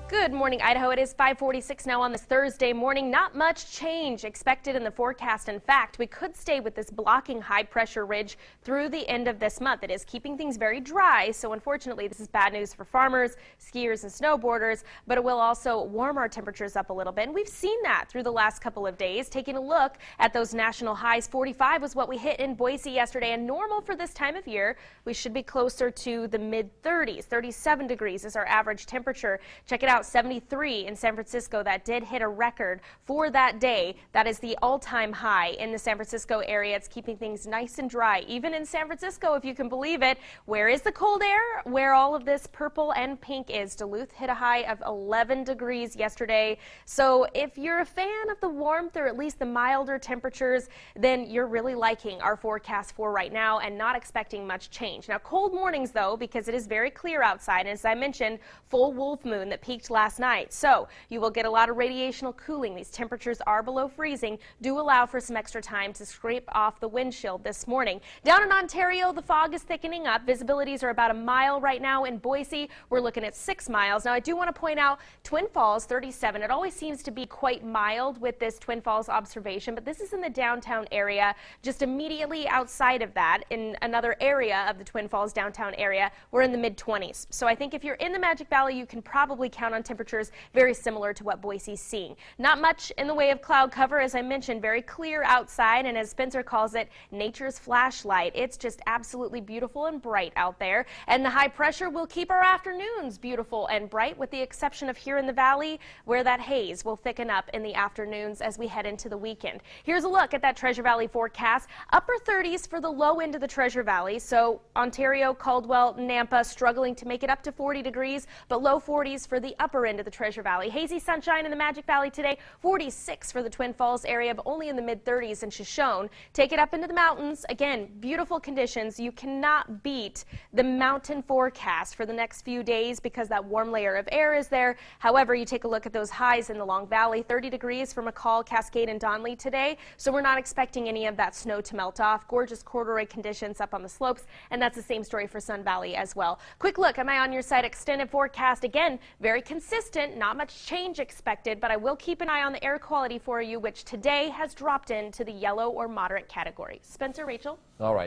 Good morning, Idaho. It is 5:46 now on this Thursday morning. Not much change expected in the forecast. In fact, we could stay with this blocking high pressure ridge through the end of this month. It is keeping things very dry, so unfortunately this is bad news for farmers, skiers, and snowboarders, but it will also warm our temperatures up a little bit. And we've seen that through the last couple of days. Taking a look at those national highs, 45 was what we hit in Boise yesterday, and normal for this time of year, we should be closer to the mid-30s. 37 degrees is our average temperature. Check it out. 73 in San Francisco. That did hit a record for that day. That is the all-time high in the San Francisco area. It's keeping things nice and dry, even in San Francisco, if you can believe it. Where is the cold air? Where all of this purple and pink is. Duluth hit a high of 11 degrees yesterday. So if you're a fan of the warmth or at least the milder temperatures, then you're really liking our forecast for right now and not expecting much change. Now, cold mornings though, because it is very clear outside. And as I mentioned, full wolf moon that peaked last night. So you will get a lot of radiational cooling. These temperatures are below freezing. Do allow for some extra time to scrape off the windshield this morning. Down in Ontario, the fog is thickening up. Visibilities are about a mile right now. In Boise, we're looking at 6 miles. Now, I do want to point out Twin Falls, 37. It always seems to be quite mild with this Twin Falls observation, but this is in the downtown area. Just immediately outside of that, in another area of the Twin Falls downtown area, we're in the mid-20s. So I think if you're in the Magic Valley, you can probably count on temperatures very similar to what Boise's seeing. Not much in the way of cloud cover, as I mentioned, very clear outside, and as Spencer calls it, nature's flashlight. It's just absolutely beautiful and bright out there, and the high pressure will keep our afternoons beautiful and bright, with the exception of here in the valley, where that haze will thicken up in the afternoons as we head into the weekend. Here's a look at that Treasure Valley forecast. Upper 30s for the low end of the Treasure Valley, so Ontario, Caldwell, Nampa struggling to make it up to 40 degrees, but low 40s for the upper end of the Treasure Valley. Hazy sunshine in the Magic Valley today, 46 for the Twin Falls area, but only in the mid-30s in Shoshone. Take it up into the mountains. Again, beautiful conditions. You cannot beat the mountain forecast for the next few days because that warm layer of air is there. However, you take a look at those highs in the Long Valley, 30 degrees for McCall, Cascade, and Donley today, so we're not expecting any of that snow to melt off. Gorgeous corduroy conditions up on the slopes, and that's the same story for Sun Valley as well. Quick look at my on your site extended forecast. Again, very consistent, not much change expected, but I will keep an eye on the air quality for you, which today has dropped into the yellow or moderate category. Spencer, Rachel. All right.